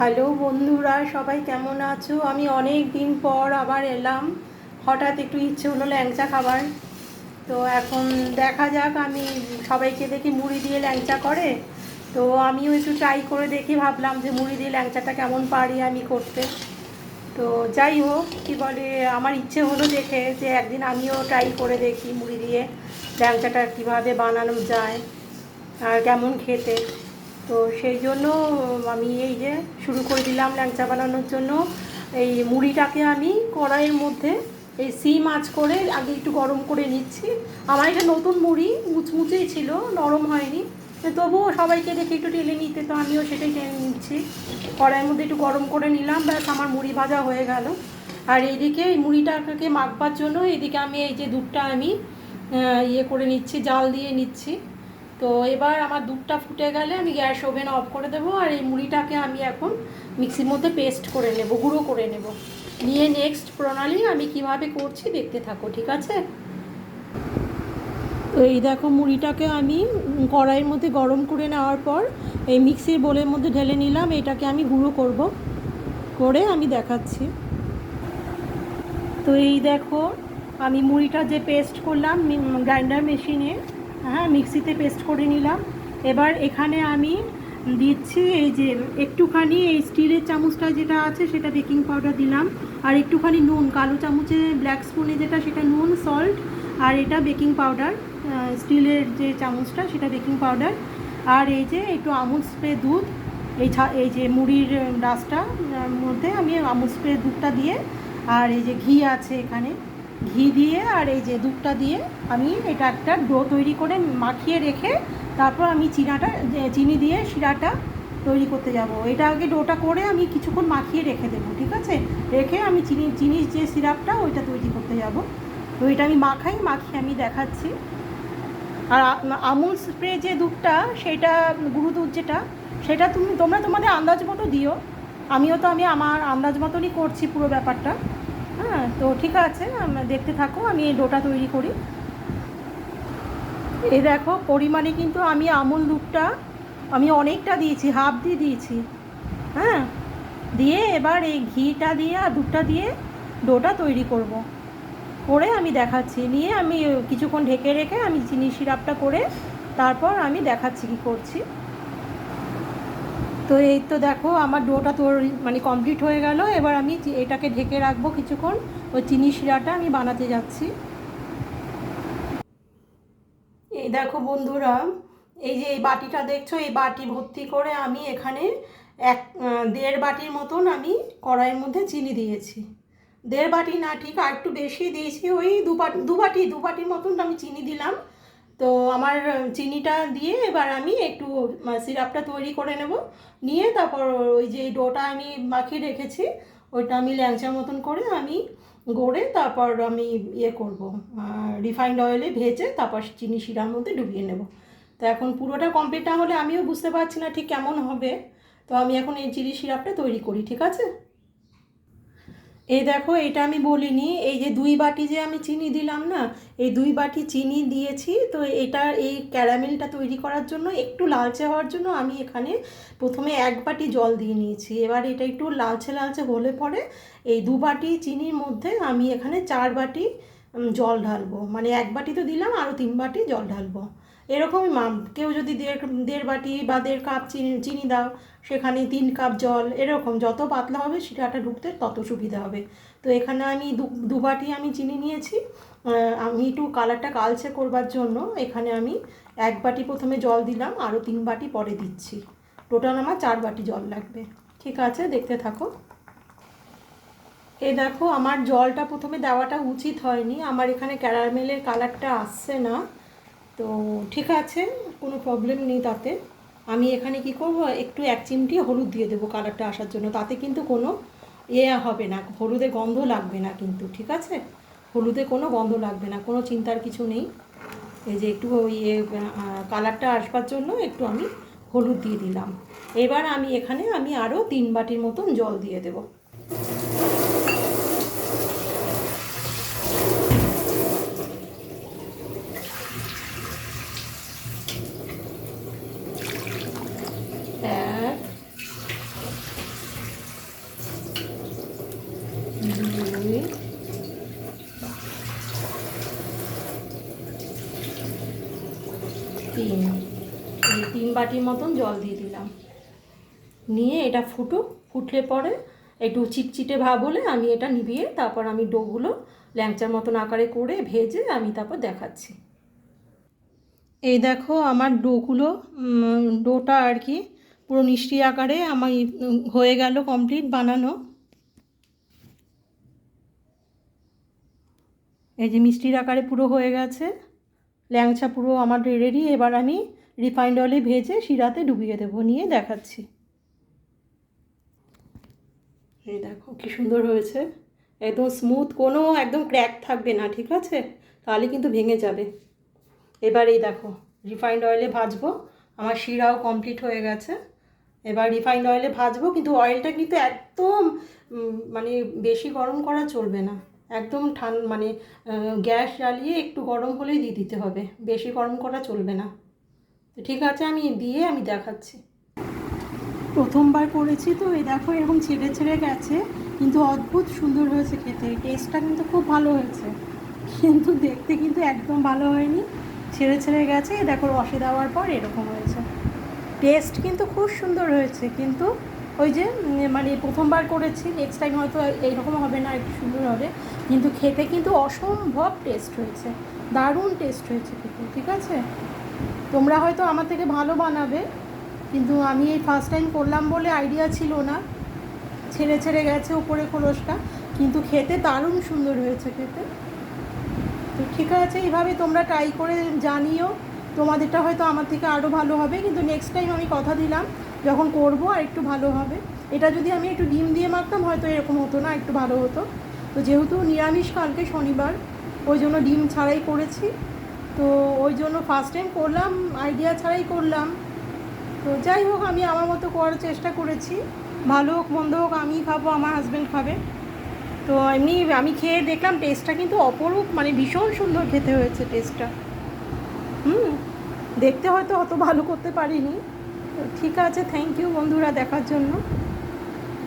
Hello বন্ধুরা, সবাই কেমন আছো? আমি অনেক দিন পর আবার এলাম। হঠাৎ একটু ইচ্ছে হলো ল্যাংচা খাবার। তো এখন দেখা যাক, আমি সবাইকে দেখি মুড়ি দিয়ে ল্যাংচা করে, তো আমিও একটু ট্রাই করে দেখি, ভাবলাম যে মুড়ি দিয়ে ল্যাংচাটা কেমন পারি আমি করতে। তো যাই হোক, কী বলে, আমার ইচ্ছে হলো দেখে যে একদিন আমিও ট্রাই করে দেখি মুড়ি দিয়ে ল্যাংচাটা কীভাবে বানানো যায় আর কেমন খেতে। তো সেই জন্য আমি এই যে শুরু করে দিলাম ল্যাংচা বানানোর জন্য। এই মুড়িটাকে আমি কড়াইয়ের মধ্যে এই সিম আঁচ করে আগে একটু গরম করে নিচ্ছি। আমার এটা নতুন মুড়ি, মুচমুচেই ছিল, নরম হয়নি, তবুও সবাইকে দেখে একটু টেলে নিতে, তো আমিও সেটাই টেনে নিচ্ছি। কড়াইয়ের মধ্যে একটু গরম করে নিলাম, ব্যাস আমার মুড়ি ভাজা হয়ে গেল। আর এইদিকে এই মুড়িটাকে মাখবার জন্য এদিকে আমি এই যে দুধটা আমি ইয়ে করে নিচ্ছি, জাল দিয়ে নিচ্ছি। তো এবার আমার দুধটা ফুটে গেলে আমি গ্যাস ওভেন অফ করে দেবো, আর এই মুড়িটাকে আমি এখন মিক্সির মধ্যে পেস্ট করে নেব, গুঁড়ো করে নেব। নিয়ে নেক্সট প্রণালী আমি কিভাবে করছি দেখতে থাকো, ঠিক আছে? তো এই দেখো, মুড়িটাকে আমি কড়াইয়ের মধ্যে গরম করে নেওয়ার পর এই মিক্সির বোলের মধ্যে ঢেলে নিলাম। এটাকে আমি গুঁড়ো করব, করে আমি দেখাচ্ছি। তো এই দেখো, আমি মুড়িটা যে পেস্ট করলাম গ্রাইন্ডার মেশিনে, হ্যাঁ মিক্সিতে পেস্ট করে নিলাম। এবার এখানে আমি দিচ্ছি এই যে একটুখানি এই স্টিলের চামচটা যেটা আছে সেটা বেকিং পাউডার দিলাম, আর একটুখানি নুন, কালো চামচে ব্ল্যাক স্পুনে যেটা সেটা নুন, সল্ট, আর এটা বেকিং পাউডার, স্টিলের যে চামচটা সেটা বেকিং পাউডার। আর এই যে একটু আমুল স্প্রে দুধ, এই যে মুড়ির ডাস্টার মধ্যে আমি আমুল স্প্রে দুধটা দিয়ে, আর এই যে ঘি আছে এখানে, ঘি দিয়ে আর এই যে দুধটা দিয়ে আমি এটা একটা ডো তৈরি করে মাখিয়ে রেখে তারপর আমি চিনি দিয়ে শিরাটা তৈরি করতে যাব। এটা আগে ডোটা করে আমি কিছুক্ষণ মাখিয়ে রেখে দেবো, ঠিক আছে? রেখে আমি চিনির যে সিরাপটা ওইটা তৈরি করতে যাব। তো এটা আমি মাখিয়ে আমি দেখাচ্ছি। আর আমুল স্প্রে যে দুধটা, সেটা গুঁড়ো দুধ যেটা, সেটা তোমরা তোমাদের আন্দাজ মতো দিও। আমি আমার আন্দাজ মতনই করছি পুরো ব্যাপারটা। হ্যাঁ, তো ঠিক আছে, দেখতে থাকো আমি এই ডোটা তৈরি করি। এই দেখো, পরিমাণে কিন্তু আমি আমুল দুধটা আমি অনেকটা দিয়েছি, হাফ দিয়ে দিয়েছি। হ্যাঁ, দিয়ে এবার এই ঘিটা দিয়ে আর দুধটা দিয়ে ডোটা তৈরি করব, করে আমি দেখাচ্ছি। নিয়ে আমি কিছুক্ষণ ঢেকে রেখে আমি চিনি সিরাপটা করে তারপর আমি দেখাচ্ছি কী করছি। তো এই তো দেখো, আমার ডোটা কমপ্লিট হয়ে গেল। এবার আমি এটাকে ঢেকে রাখবো কিছুক্ষণ, ওই চিনি শিরাটা আমি বানাতে যাচ্ছি। এই দেখো বন্ধুরা, এই যে এই বাটিটা দেখছো, এই বাটি ভর্তি করে আমি এখানে দেড় বাটির মতন আমি কড়াইয়ের মধ্যে চিনি দিয়েছি। দেড় বাটি না, ঠিক আর একটু বেশি দিয়েছি, ওই দু বাটির মতন আমি চিনি দিলাম। তো আমার চিনিটা দিয়ে এবার আমি একটু সিরাপটা তৈরি করে নেব। নিয়ে তারপর ওই যে ডোটা আমি মাখিয়ে রেখেছি ওইটা আমি ল্যাংচার মতন করে আমি গড়ে তারপর আমি ইয়ে করব, রিফাইন্ড অয়েলে ভেজে তারপর চিনি শিরার মধ্যে ডুবিয়ে নেব। তো এখন পুরোটা কমপ্লিট না হলে আমিও বুঝতে পারছি না ঠিক কেমন হবে। তো আমি এখন এই চিনি শিরাপটা তৈরি করি, ঠিক আছে? এই দেখো, এটা আমি বলিনি, এই যে দুই বাটি যে আমি চিনি দিলাম না, এই দুই বাটি চিনি দিয়েছি। তো এটা এই ক্যারামেলটা তৈরি করার জন্য, একটু লালচে হওয়ার জন্য আমি এখানে প্রথমে এক বাটি জল দিয়ে নিয়েছি। এবার এটা একটু লালচে লালচে হলে পরে এই দু বাটি চিনির মধ্যে আমি এখানে 4 বাটি জল ঢালবো। মানে এক বাটি তো দিলাম, আরও 3 বাটি জল ঢালবো। এরকমই মাপ, কেউ যদি দেড় বাটি বা 1.5 কাপ চিনি দাও, সেখানে 3 কাপ জল, এরকম যত পাতলা হবে শিরাটা ঢুকতে তত সুবিধা হবে। তো এখানে আমি দু বাটি আমি চিনি নিয়েছি। আমি একটু কালারটা কালচে করবার জন্য এখানে আমি এক বাটি প্রথমে জল দিলাম, আরও 3 বাটি পরে দিচ্ছি। টোটাল আমার 4 বাটি জল লাগবে, ঠিক আছে? দেখতে থাকো। এই দেখো, আমার জলটা প্রথমে দেওয়াটা উচিত হয়নি, আমার এখানে ক্যারামেলের কালারটা আসছে না। তো ঠিক আছে, কোনো প্রবলেম নেই তাতে। আমি এখানে কি করব, একটু 1 চিমটি হলুদ দিয়ে দেবো কালারটা আসার জন্য। তাতে কিন্তু কোনো হবে না, হলুদে গন্ধ লাগবে না কিন্তু, ঠিক আছে? হলুদে কোনো গন্ধ লাগবে না, কোনো চিন্তার কিছু নেই। এই যে একটু কালারটা আসবার জন্য একটু আমি হলুদ দিয়ে দিলাম। এবার আমি এখানে আরও 3 বাটির মতন জল দিয়ে দেবো। বাটির মতন জল দিয়ে দিলাম, নিয়ে এটা ফুটলে পরে একটু চিটচিটে ভাব হলে আমি এটা নিভিয়ে তারপর আমি ডোগুলো ল্যাংচার মতন আকারে করে ভেজে আমি তারপর দেখাচ্ছি। এই দেখো আমার ডোটা আর কি পুরো মিষ্টি আকারে আমার হয়ে গেল কমপ্লিট বানানো। এই যে মিষ্টির আকারে পুরো হয়ে গেছে, ল্যাংচা পুরো আমার রেডি। এবার আমি রিফাইন্ড অয়েলে ভেজে শিরাতে ডুবিয়ে দেবো, নিয়ে দেখাচ্ছি। এই দেখো কি সুন্দর হয়েছে, একদম স্মুথ, কোনো একদম ক্র্যাক থাকবে না, ঠিক আছে, তাহলে কিন্তু ভেঙে যাবে। এবার এই দেখো রিফাইন্ড অয়েলে ভাজবো, আমার শিরাও কমপ্লিট হয়ে গেছে। এবার রিফাইন্ড অয়েলে ভাজবো, কিন্তু অয়েলটা কিন্তু একদম মানে বেশি গরম করা চলবে না, একদম মানে গ্যাস জ্বালিয়ে একটু গরম হলেই দিয়ে দিতে হবে, বেশি গরম করা চলবে না। তো ঠিক আছে, আমি দেখাচ্ছি। প্রথমবার করেছি তো এই দেখো এরকম ছেড়ে ছেড়ে গেছে, কিন্তু অদ্ভুত সুন্দর হয়েছে খেতে, টেস্টটা কিন্তু খুব ভালো হয়েছে, কিন্তু দেখতে কিন্তু একদম ভালো হয়নি, ছেড়ে ছেড়ে গেছে। দেখো রসে দেওয়ার পর এরকম হয়েছে, টেস্ট কিন্তু খুব সুন্দর হয়েছে, কিন্তু ওই যে মানে প্রথমবার করেছি, নেক্সট টাইম হয়তো এইরকম হবে না, একটু সুন্দর হবে, কিন্তু খেতে কিন্তু অসম্ভব টেস্ট হয়েছে, দারুণ টেস্ট হয়েছে খেতে, ঠিক আছে। তোমরা হয়তো আমার থেকে ভালো বানাবে, কিন্তু আমি এই ফার্স্ট টাইম করলাম বলে আইডিয়া ছিল না, ছেড়ে ছেড়ে গেছে উপরে খোলসটা, কিন্তু খেতে দারুণ সুন্দর হয়েছে খেতে। তো ঠিক আছে, এইভাবে তোমরা ট্রাই করে জানিও, তোমাদেরটা হয়তো আমার থেকে আরও ভালো হবে, কিন্তু নেক্সট টাইম আমি কথা দিলাম যখন করবো আর একটু ভালো হবে। এটা যদি আমি একটু ডিম দিয়ে মাখতাম হয়তো এরকম হতো না, একটু ভালো হতো। তো যেহেতু নিরামিষ কালকে শনিবার, ওই জন্য ডিম ছাড়াই করেছি, তো ওই জন্য ফার্স্ট টাইম করলাম, আইডিয়া ছাড়াই করলাম। তো যাই হোক, আমি আমার মতো করার চেষ্টা করেছি, ভালো হোক মন্দ হোক আমি খাবো, আমার হাজব্যান্ড খাবে। তো এমনি আমি খেয়ে দেখলাম টেস্টটা কিন্তু অপরূপ, মানে ভীষণ সুন্দর খেতে হয়েছে টেস্টটা। দেখতে হয়তো অত ভালো করতে পারিনি। তো ঠিক আছে, থ্যাংক ইউ বন্ধুরা দেখার জন্য।